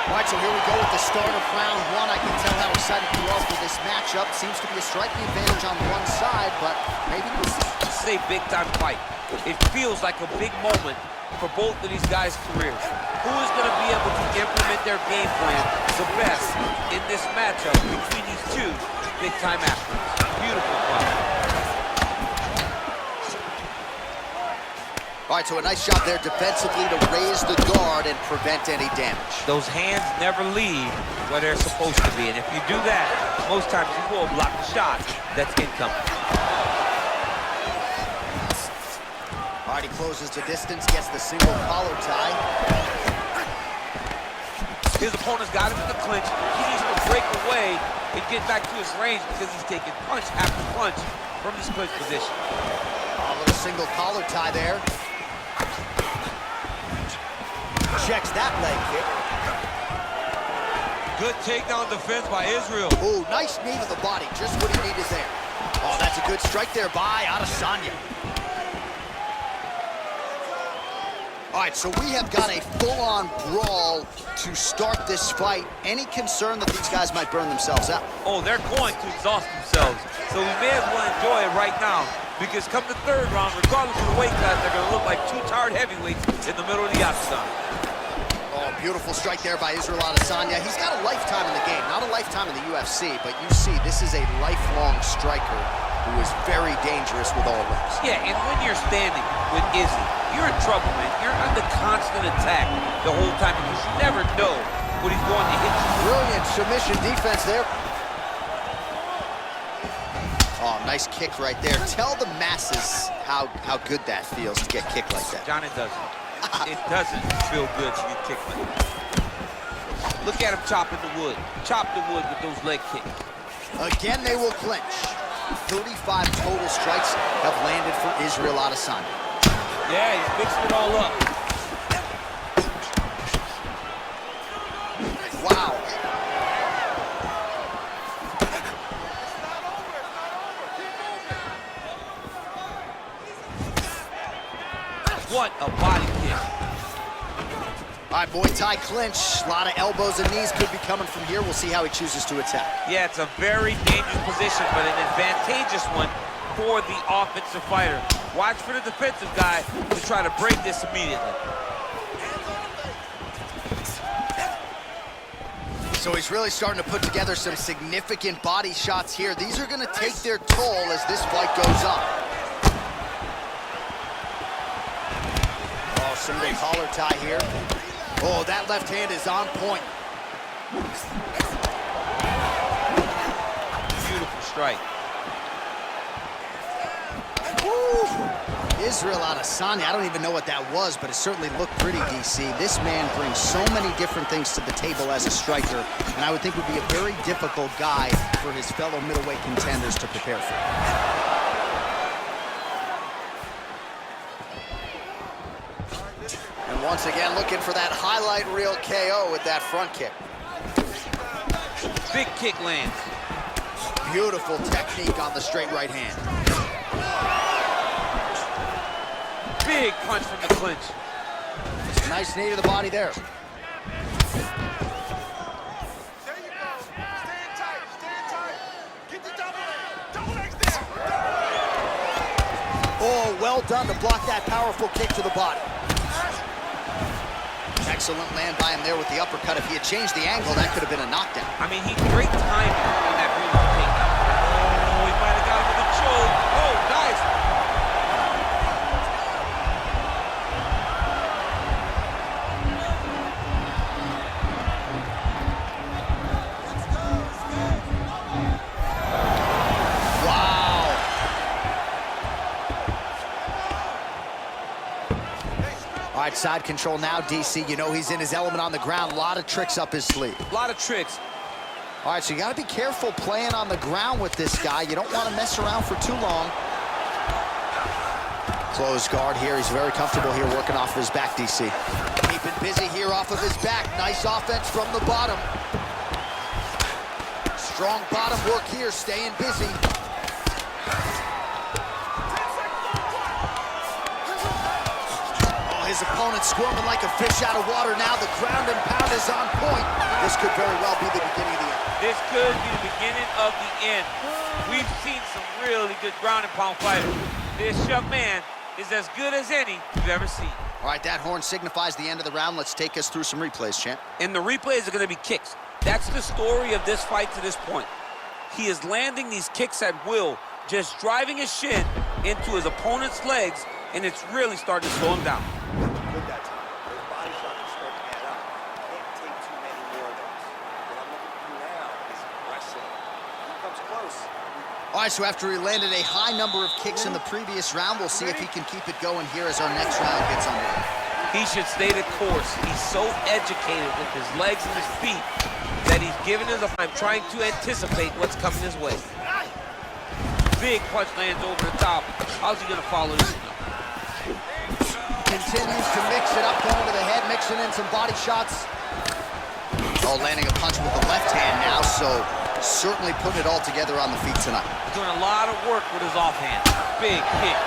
All right, so here we go with the start of round one. I can tell how excited you are for this matchup. Seems to be a striking advantage on one side, but maybe this is a big-time fight. It feels like a big moment for both of these guys' careers. Who is going to be able to implement their game plan the best in this matchup between these two big-time athletes? Beautiful fight. All right, so a nice job there defensively to raise the guard and prevent any damage. Those hands never leave where they're supposed to be, and if you do that, most times you will block the shot that's incoming. All right, he closes the distance, gets the single collar tie. His opponent's got him in the clinch. He needs to break away and get back to his range because he's taking punch after punch from this clinch position. A little single collar tie there. Checks that leg kick. Good takedown defense by Israel. Ooh, nice knee to the body, just what he needed there. Oh, that's a good strike there by Adesanya. All right, so we have got a full-on brawl to start this fight. Any concern that these guys might burn themselves out? Oh, they're going to exhaust themselves. So we may as well enjoy it right now, because come the third round, regardless of the weight class, they're going to look like two tired heavyweights in the middle of the octagon. Oh, beautiful strike there by Israel Adesanya. He's got a lifetime in the game, not a lifetime in the UFC, but you see, this is a lifelong striker who is very dangerous with all limbs. Yeah, and when you're standing with Izzy, you're in trouble, man. You're under constant attack the whole time because you never know what he's going to hit you. Brilliant submission defense there. Oh, nice kick right there. Tell the masses how good that feels to get kicked like that. John, it doesn't. It doesn't feel good to get kicked like that. Look at him chopping the wood. Chop the wood with those leg kicks. Again, they will clinch. 35 total strikes have landed for Israel Adesanya. Yeah, he's mixing it all up. Wow. What a body kick. All right, Muay Thai clinch. A lot of elbows and knees could be coming from here. We'll see how he chooses to attack. Yeah, it's a very dangerous position, but an advantageous one for the offensive fighter. Watch for the defensive guy to try to break this immediately. So he's really starting to put together some significant body shots here. These are going to take their toll as this fight goes on. Oh, single collar tie here. Oh, that left hand is on point. Beautiful strike. Woo. Israel Adesanya, I don't even know what that was, but it certainly looked pretty, DC. This man brings so many different things to the table as a striker, and I would think would be a very difficult guy for his fellow middleweight contenders to prepare for. And once again, looking for that highlight reel KO with that front kick. Big kick lands. Beautiful technique on the straight right hand. Big punch from the clinch. Nice knee to the body there. Oh, well done to block that powerful kick to the body. Excellent land by him there with the uppercut. If he had changed the angle, that could have been a knockdown. I mean, he great timing on that beautiful takedown. Oh, he might have got him with a choke. Oh, nice. All right, side control now, DC. You know he's in his element on the ground. A lot of tricks up his sleeve. A lot of tricks. All right, so you got to be careful playing on the ground with this guy. You don't want to mess around for too long. Closed guard here. He's very comfortable here working off of his back, DC. Keeping busy here off of his back. Nice offense from the bottom. Strong bottom work here, staying busy. his opponent squirming like a fish out of water now. The ground and pound is on point. This could very well be the beginning of the end. This could be the beginning of the end. We've seen some really good ground and pound fighters. This young man is as good as any you've ever seen. All right, that horn signifies the end of the round. Let's take us through some replays, champ. And the replays are going to be kicks. That's the story of this fight to this point. He is landing these kicks at will, just driving his shin into his opponent's legs, and it's really starting to slow him down. Good that time. Those body shots are starting to add up. Can't take too many more of those. What I'm looking to do now is wrestle. He comes close. All right, so after he landed a high number of kicks in the previous round, we'll see if he can keep it going here as our next round gets underway. He should stay the course. He's so educated with his legs and his feet that he's giving his time trying to anticipate what's coming his way. Big punch lands over the top. How's he gonna follow this? Continues to mix it up, going to the head, mixing in some body shots. Oh, landing a punch with the left hand now, so certainly putting it all together on the feet tonight. Doing a lot of work with his offhand. Big kick.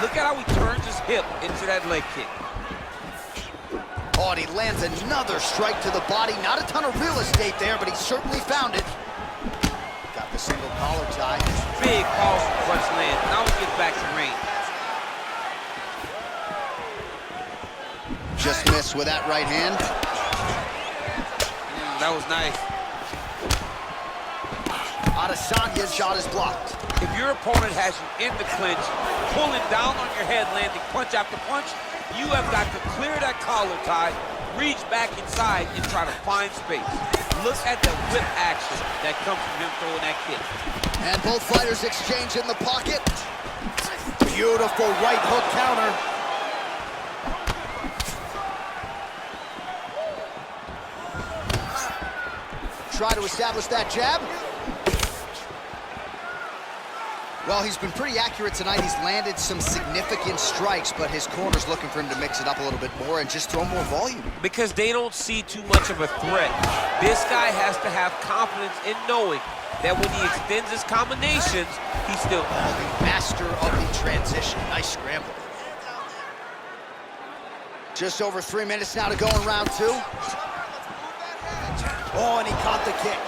Look at how he turns his hip into that leg kick. Oh, and he lands another strike to the body. Not a ton of real estate there, but he certainly found it. Got the single collar tie. Big powerful punch land. Now he gets back to range. Just missed with that right hand. That was nice. Adesanya's shot is blocked. If your opponent has you in the clinch, pulling down on your head, landing punch after punch, you have got to clear that collar tie, reach back inside, and try to find space. Look at the whip action that comes from him throwing that kick. And both fighters exchange in the pocket. Beautiful right hook counter. Try to establish that jab. Well, he's been pretty accurate tonight. He's landed some significant strikes, but his corner's looking for him to mix it up a little bit more and just throw more volume. Because they don't see too much of a threat. This guy has to have confidence in knowing that when he extends his combinations, he's still the master of the transition. Nice scramble. Just over 3 minutes now to go in round two. Oh, and he caught the kick.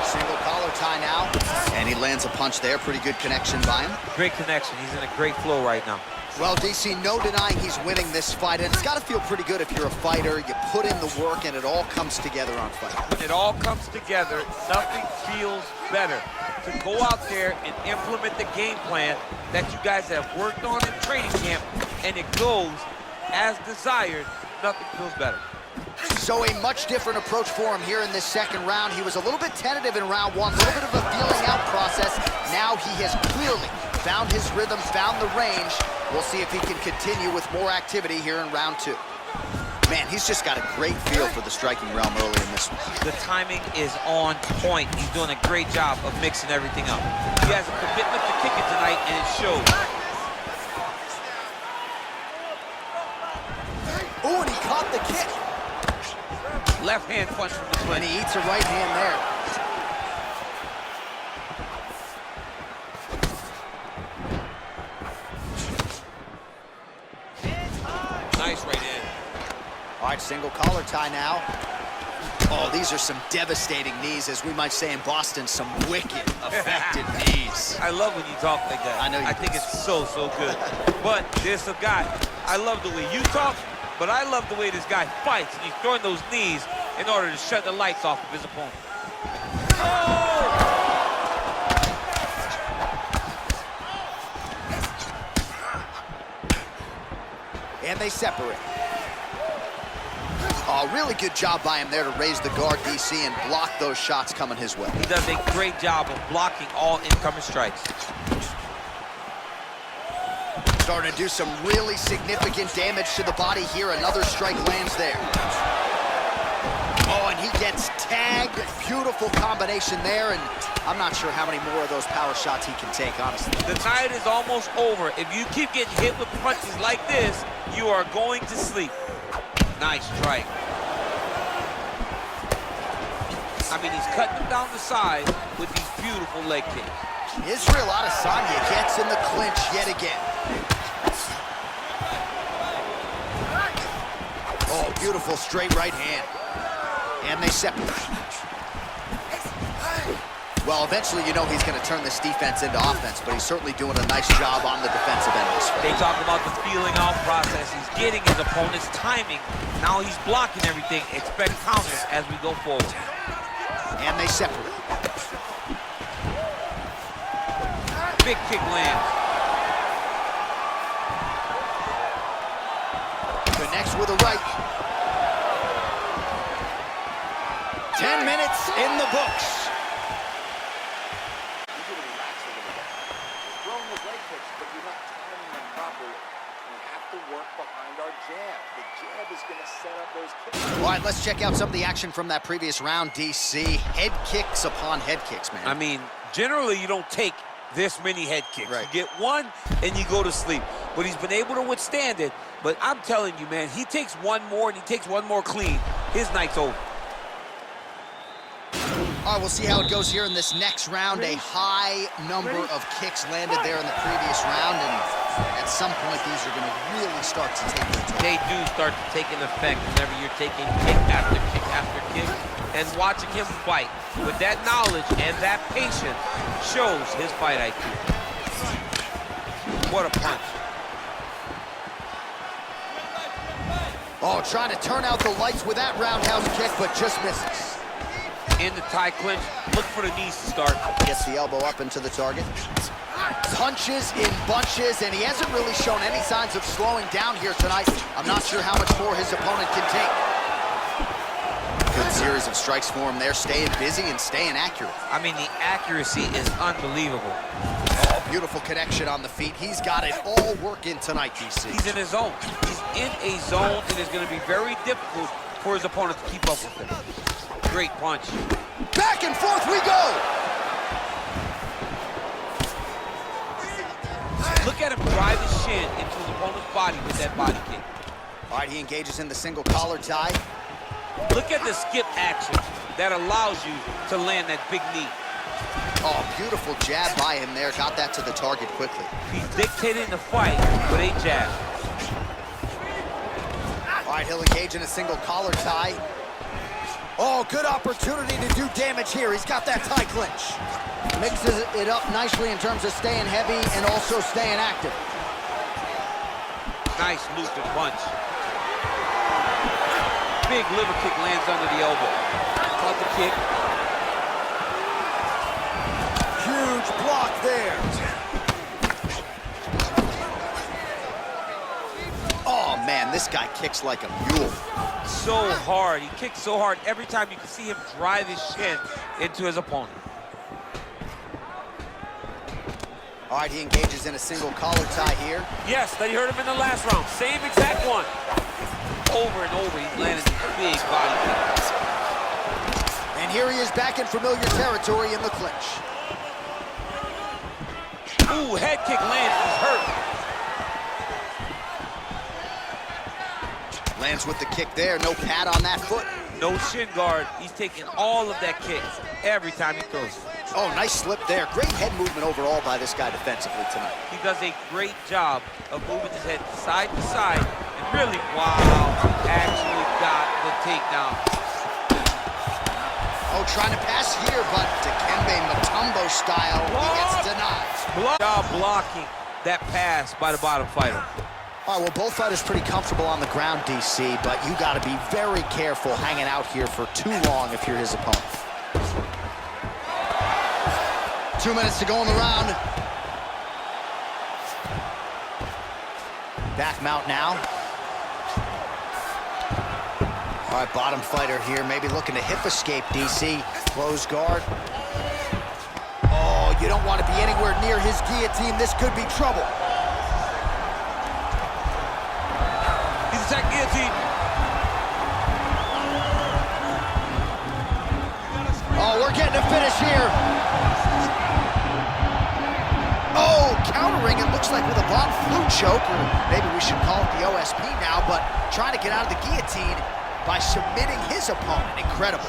Single collar tie now. And he lands a punch there. Pretty good connection by him. Great connection. He's in a great flow right now. Well, DC, no denying he's winning this fight, and it's got to feel pretty good if you're a fighter. You put in the work, and it all comes together on fight. When it all comes together, nothing feels better. To go out there and implement the game plan that you guys have worked on in training camp, and it goes as desired, nothing feels better. So a much different approach for him here in this second round. He was a little bit tentative in round one, a little bit of a feeling out process. Now he has clearly found his rhythm, found the range. We'll see if he can continue with more activity here in round two. Man, he's just got a great feel for the striking realm early in this one. The timing is on point. He's doing a great job of mixing everything up. He has a commitment to kick it tonight, and it shows. Oh, and he caught the kick. Left hand punch from the clinch. And he eats a right hand there. Nice right hand. All right, single collar tie now. Oh, these are some devastating knees, as we might say in Boston, some wicked, effective knees. I love when you talk like that. I know you I do. think it's so good. But there's a guy, I love the way you talk, but I love the way this guy fights, and he's throwing those knees in order to shut the lights off of his opponent. Oh! And they separate. Oh, really good job by him there to raise the guard, DC, and block those shots coming his way. He does a great job of blocking all incoming strikes. Starting to do some really significant damage to the body here. Another strike lands there. Oh, and he gets tagged. Beautiful combination there, and I'm not sure how many more of those power shots he can take, honestly. The night is almost over. If you keep getting hit with punches like this, you are going to sleep. Nice strike. I mean, he's cutting them down the side with these beautiful leg kicks. Israel Adesanya gets in the clinch yet again. Oh, beautiful straight right hand. And they separate. Well, eventually, you know he's going to turn this defense into offense, but he's certainly doing a nice job on the defensive end of this fight. They talk about the feeling out process. He's getting his opponent's timing. Now he's blocking everything. Expect counters as we go forward. And they separate. Big kick lands. Connects with a right. 10 minutes in the books. All right, let's check out some of the action from that previous round, DC. Head kicks upon head kicks, man. I mean, generally you don't take this many head kicks. Right. You get one and you go to sleep. But he's been able to withstand it. But I'm telling you, man, he takes one more and he takes one more clean. His night's over. All right, we'll see how it goes here in this next round. A high number of kicks landed there in the previous round, and at some point, these are going to really start to take their toll. They do start to take an effect whenever you're taking kick after kick after kick, and watching him fight with that knowledge and that patience shows his fight IQ. What a punch. Oh, trying to turn out the lights with that roundhouse kick, but just misses. In the tie clinch, look for the knees to start. Gets the elbow up into the target. Punches in bunches, and he hasn't really shown any signs of slowing down here tonight. I'm not sure how much more his opponent can take. Good series of strikes for him there, staying busy and staying accurate. I mean, the accuracy is unbelievable. Oh, beautiful connection on the feet. He's got it all working tonight, DC. He's in his zone. He's in a zone, and it's going to be very difficult for his opponent to keep up with him. Great punch. Back and forth we go! Look at him drive his shin into his opponent's body with that body kick. All right, he engages in the single collar tie. Look at the skip action that allows you to land that big knee. Oh, beautiful jab by him there. Got that to the target quickly. He's dictating the fight with a jab. All right, he'll engage in a single collar tie. Oh, good opportunity to do damage here. He's got that tie clinch. Mixes it up nicely in terms of staying heavy and also staying active. Nice looping punch. Big liver kick lands under the elbow. Caught the kick. Huge block there. Oh, man, this guy kicks like a mule. So hard. He kicks so hard every time you can see him drive his shin into his opponent. All right, he engages in a single collar tie here. Yes, that you heard him in the last round. Same exact one. Over and over, he's landing these big body kicks. And here he is back in familiar territory in the clinch. Ooh, head kick lands. He's hurt. Lands with the kick there. No pad on that foot. No shin guard. He's taking all of that kick every time he throws it. Oh, nice slip there. Great head movement overall by this guy defensively tonight. He does a great job of moving his head side to side. And really, wow, actually got the takedown. Oh, trying to pass here, but Dikembe Mutombo style, he gets denied. Job blocking that pass by the bottom fighter. All right, well, both fighters pretty comfortable on the ground, DC, but you got to be very careful hanging out here for too long if you're his opponent. 2 minutes to go in the round. Back mount now. All right, bottom fighter here, maybe looking to hip escape, DC. Close guard. Oh, you don't want to be anywhere near his guillotine. This could be trouble. He's attacking guillotine. Oh, we're getting a finish here. Oh, countering, it looks like with a bottom flu choke, or maybe we should call it the OSP now, but trying to get out of the guillotine by submitting his opponent. Incredible.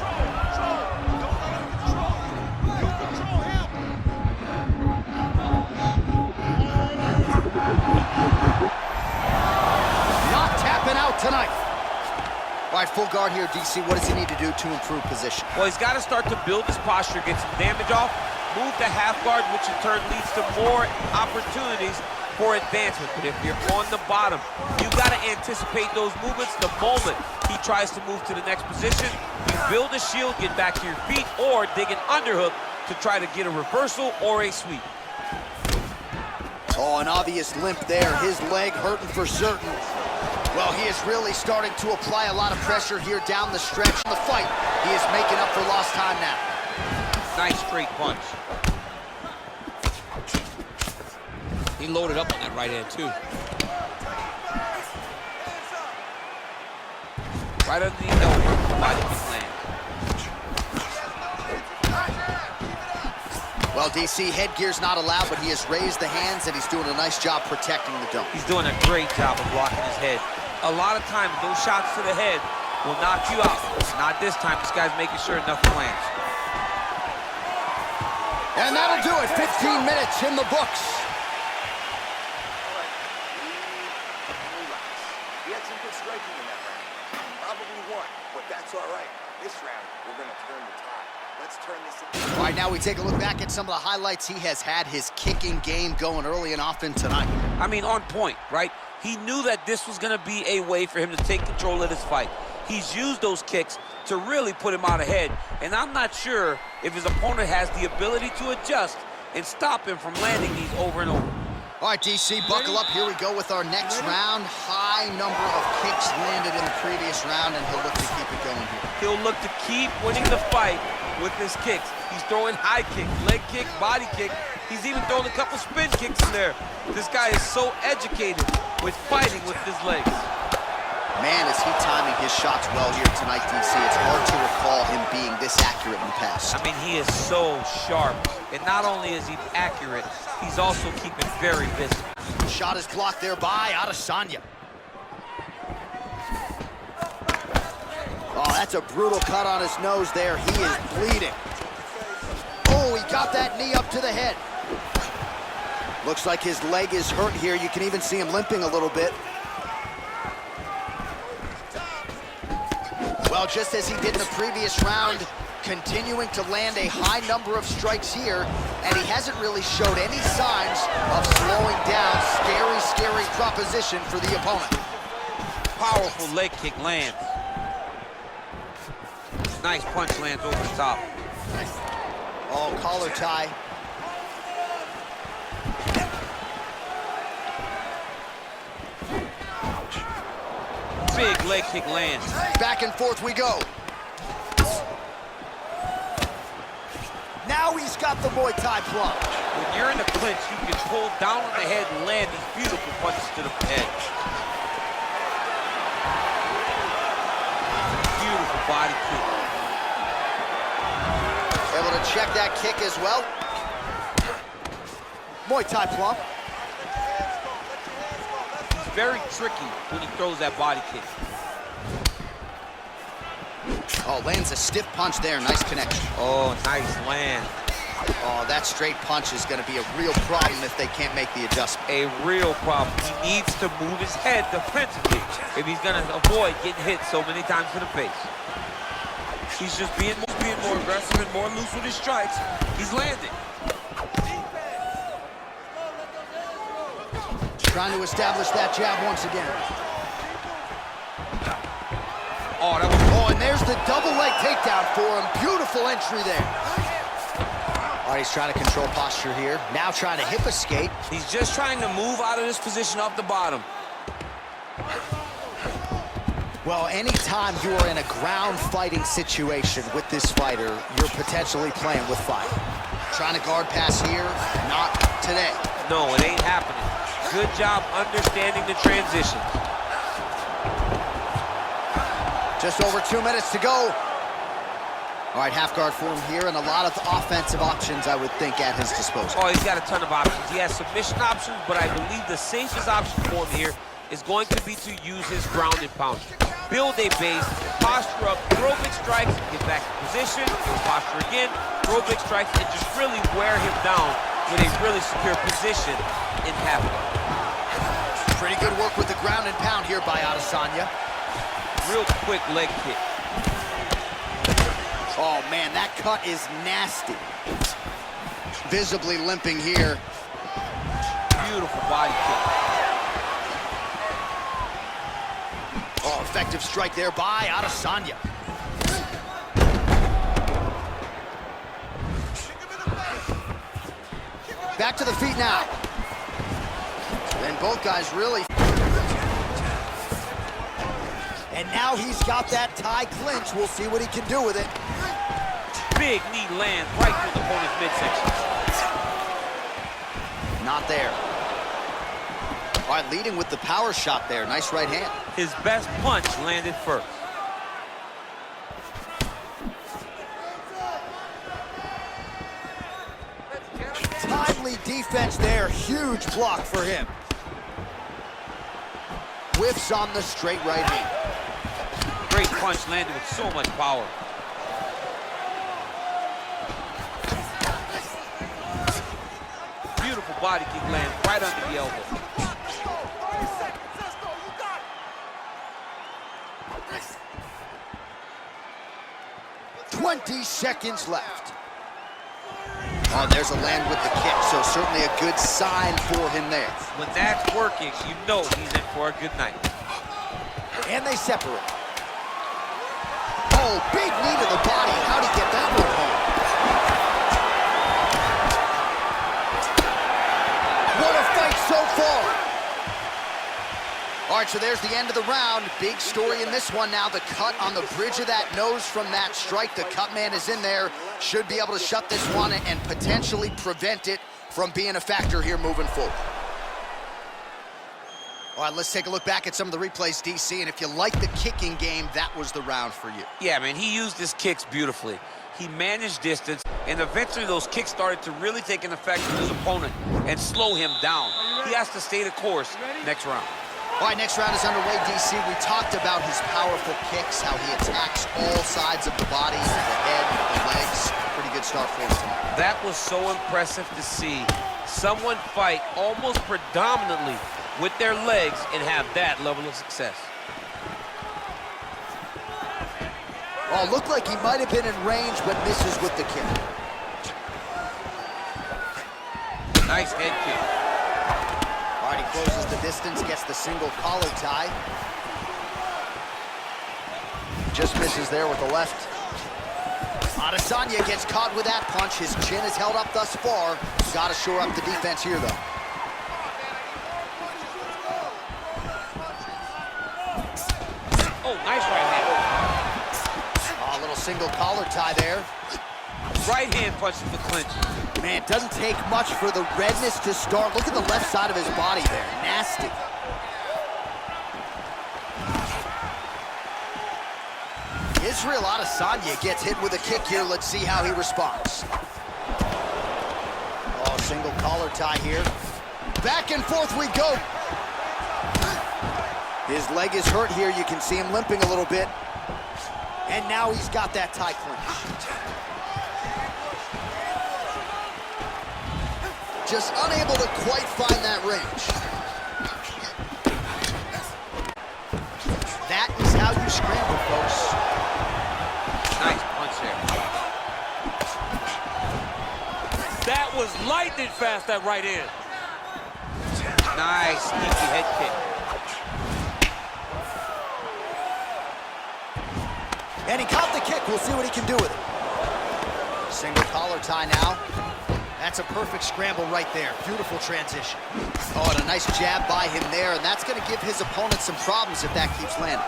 right, full guard here, DC. What does he need to do to improve position? Well, he's got to start to build his posture, get some damage off, move to half guard, which in turn leads to more opportunities for advancement. But if you're on the bottom, you got to anticipate those movements the moment he tries to move to the next position. You build a shield, get back to your feet, or dig an underhook to try to get a reversal or a sweep. Oh, an obvious limp there. His leg hurting for certain. Well, he is really starting to apply a lot of pressure here down the stretch in the fight. He is making up for lost time now. Nice straight punch. He loaded up on that right hand, too. Right under the elbow, body kick land. Well, DC, headgear's not allowed, but he has raised the hands, and he's doing a nice job protecting the dome. He's doing a great job of blocking his head. A lot of times, those shots to the head will knock you out. Not this time. This guy's making sure nothing lands. And that'll do it. 15 minutes in the books. He had some good striking in that round. Probably won, but that's all right. This round, we're going to turn the tide. Let's turn this into... All right, now we take a look back at some of the highlights. He has had his kicking game going early and often tonight. I mean, on point, right? He knew that this was going to be a way for him to take control of this fight. He's used those kicks to really put him out ahead, and I'm not sure if his opponent has the ability to adjust and stop him from landing these over and over. All right, DC, buckle up. Here we go with our next round. High number of kicks landed in the previous round, and he'll look to keep it going here. He'll look to keep winning the fight with his kicks. He's throwing high kick, leg kick, body kick. He's even throwing a couple spin kicks in there. This guy is so educated with fighting with his legs. Man, is he timing his shots well here tonight, DC. It's hard to recall him being this accurate in the past. I mean, he is so sharp. And not only is he accurate, he's also keeping very busy. Shot is blocked there by Adesanya. Oh, that's a brutal cut on his nose there. He is bleeding. Oh, he got that knee up to the head. Looks like his leg is hurt here. You can even see him limping a little bit. Well, just as he did in the previous round, continuing to land a high number of strikes here, and he hasn't really showed any signs of slowing down. Scary, scary proposition for the opponent. Powerful leg kick lands. Nice punch lands over the top. Oh, collar tie. Big leg kick lands. Back and forth we go. Now he's got the Muay Thai plunge. When you're in the clinch, you can pull down on the head and land these beautiful punches to the head. Beautiful body kick. Able to check that kick as well. Muay Thai plump. He's very tricky when he throws that body kick. Oh, lands a stiff punch there. Nice connection. Oh, nice land. Oh, that straight punch is going to be a real problem if they can't make the adjustment. A real problem. He needs to move his head defensively if he's going to avoid getting hit so many times to the face. He's just being more aggressive and more loose with his strikes. He's landing. Trying to establish that jab once again. Oh, that was... Oh, and there's the double leg takedown for him. Beautiful entry there. All right, he's trying to control posture here. Now trying to hip escape. He's just trying to move out of this position off the bottom. Well, anytime you are in a ground fighting situation with this fighter, you're potentially playing with fire. Trying to guard pass here, not today. No, it ain't happening. Good job understanding the transition. Just over 2 minutes to go. All right, half guard for him here, and a lot of offensive options, I would think, at his disposal. Oh, he's got a ton of options. He has submission options, but I believe the safest option for him here is going to be to use his ground and pound. Build a base, posture up, throw big strikes, get back in position, posture again, throw big strikes, and just really wear him down with a really secure position in half guard. Pretty good work with the ground and pound here by Adesanya. Real quick leg kick. Oh, man, that cut is nasty. Visibly limping here. Beautiful body kick. Oh, effective strike there by Adesanya. Back to the feet now. And both guys really... And now he's got that tie clinch. We'll see what he can do with it. Big knee lands right through the opponent's midsection. Not there. All right, leading with the power shot there. Nice right hand. His best punch landed first. Timely defense there. Huge block for him. Whiffs on the straight right hand. Great punch landed with so much power. Beautiful body kick lands right under the elbow. "20 seconds left." Oh, there's a land with the kick, so certainly a good sign for him there. When that's working, you know he's in for a good night. And they separate. Oh, big knee to the body. How'd he get that one home? What a fight so far. All right, so there's the end of the round. Big story in this one now. The cut on the bridge of that nose from that strike. The cut man is in there. Should be able to shut this one and potentially prevent it from being a factor here moving forward. All right, let's take a look back at some of the replays, DC, and if you like the kicking game, that was the round for you. Yeah, man, he used his kicks beautifully. He managed distance, and eventually those kicks started to really take an effect on his opponent and slow him down. He has to stay the course next round. All right, next round is underway, DC. We talked about his powerful kicks, how he attacks all sides of the body, the head, the legs. Pretty good start for him tonight. That was so impressive to see. Someone fight almost predominantly with their legs and have that level of success. Oh, looked like he might have been in range, but misses with the kick. Nice head kick. All right, he closes the distance, gets the single collar tie. Just misses there with the left. Adesanya gets caught with that punch. His chin is held up thus far. Got to shore up the defense here, though. Oh, nice right hand. Oh, a little single collar tie there. Right hand punch to the clinch. Man, it doesn't take much for the redness to start. Look at the left side of his body there. Nasty. Israel Adesanya gets hit with a kick here. Let's see how he responds. Oh, single collar tie here. Back and forth we go. His leg is hurt here. You can see him limping a little bit. And now he's got that tie clinch. Just unable to quite find that range. That is how you scramble, folks. Nice punch there. That was lightning fast, that right hand. Nice sneaky head kick. And he caught the kick. We'll see what he can do with it. Single collar tie now. That's a perfect scramble right there. Beautiful transition. Oh, and a nice jab by him there, and that's going to give his opponent some problems if that keeps landing.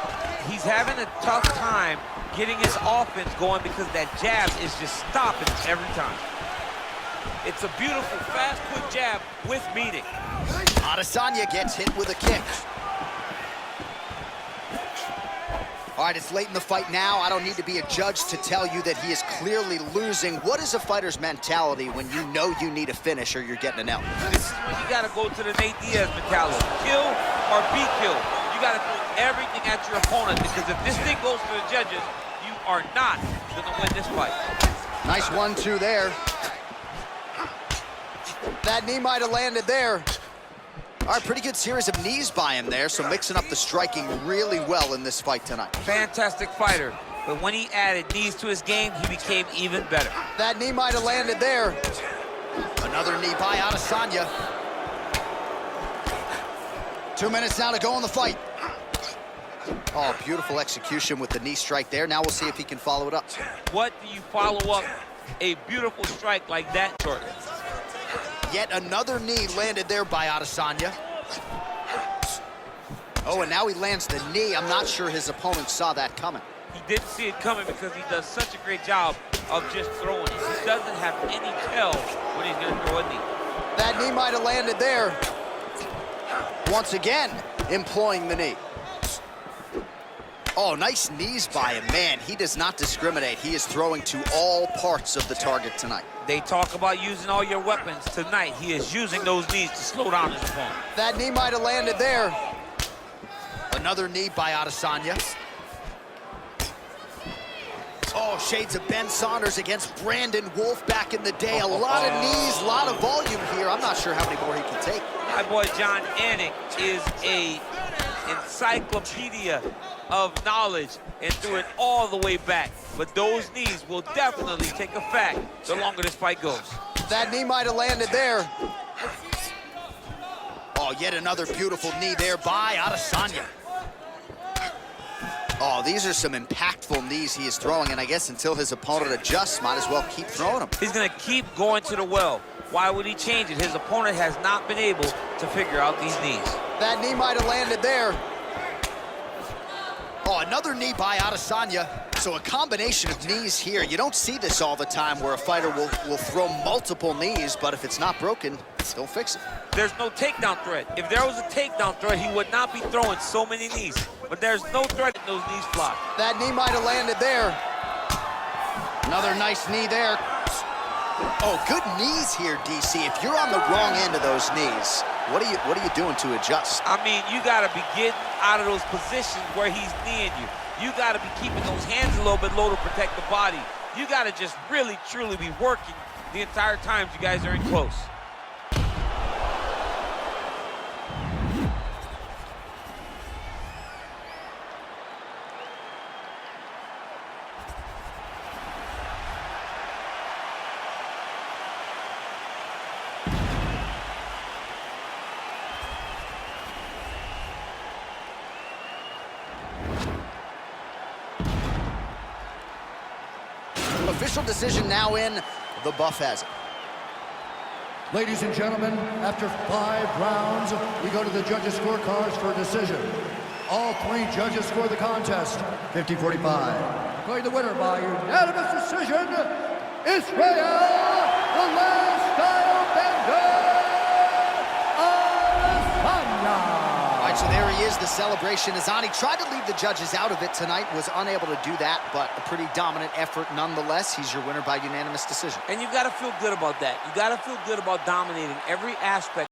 He's having a tough time getting his offense going because that jab is just stopping every time. It's a beautiful, fast, quick jab with meaning. Adesanya gets hit with a kick. All right, it's late in the fight now. I don't need to be a judge to tell you that he is clearly losing. What is a fighter's mentality when you know you need a finish or you're getting an L? This is when you got to go to the Nate Diaz mentality. Kill or be killed. You got to throw everything at your opponent because if this thing goes to the judges, you are not going to win this fight. Nice 1-2 there. That knee might have landed there. All right, pretty good series of knees by him there, so mixing up the striking really well in this fight tonight. Fantastic fighter, but when he added knees to his game, he became even better. That knee might have landed there. Another knee by Adesanya. 2 minutes now to go in the fight. Oh, beautiful execution with the knee strike there. Now we'll see if he can follow it up. What do you follow up a beautiful strike like that, Jordan? Yet another knee landed there by Adesanya. Oh, and now he lands the knee. I'm not sure his opponent saw that coming. He didn't see it coming because he does such a great job of just throwing it. He doesn't have any tell when he's going to throw a knee. That knee might have landed there. Once again, employing the knee. Oh, nice knees by him. Man, he does not discriminate. He is throwing to all parts of the target tonight. They talk about using all your weapons. Tonight, he is using those knees to slow down his opponent. That knee might have landed there. Another knee by Adesanya. Oh, shades of Ben Saunders against Brandon Wolf back in the day. A lot of knees, a lot of volume here. I'm not sure how many more he can take. My boy John Anik is a encyclopedia of knowledge and threw it all the way back. But those knees will definitely take effect the longer this fight goes. That knee might have landed there. Oh, yet another beautiful knee there by Adesanya. Oh, these are some impactful knees he is throwing, and I guess until his opponent adjusts, might as well keep throwing them. He's gonna keep going to the well. Why would he change it? His opponent has not been able to figure out these knees. That knee might have landed there. Oh, another knee by Adesanya. So a combination of knees here. You don't see this all the time where a fighter will throw multiple knees, but if it's not broken, don't fix it. There's no takedown threat. If there was a takedown threat, he would not be throwing so many knees. But there's no threat in those knees fly. That knee might have landed there. Another nice knee there. Oh, good knees here, DC. If you're on the wrong end of those knees, what are you doing to adjust? I mean, you gotta be getting out of those positions where he's kneeing you. You gotta be keeping those hands a little bit low to protect the body. You gotta just really, truly be working the entire time you guys are in close. Official decision now in. The buff has it. Ladies and gentlemen, after 5 rounds, we go to the judges' scorecards for a decision. All 3 judges score the contest 50-45. Declaring the winner by unanimous decision, Israel, the last style bender, Adesanya. All right, so there he is, the celebration. Azani tried to leave the judges out of it tonight, was unable to do that, but a pretty dominant effort nonetheless. He's your winner by unanimous decision. And you gotta feel good about that. You gotta feel good about dominating every aspect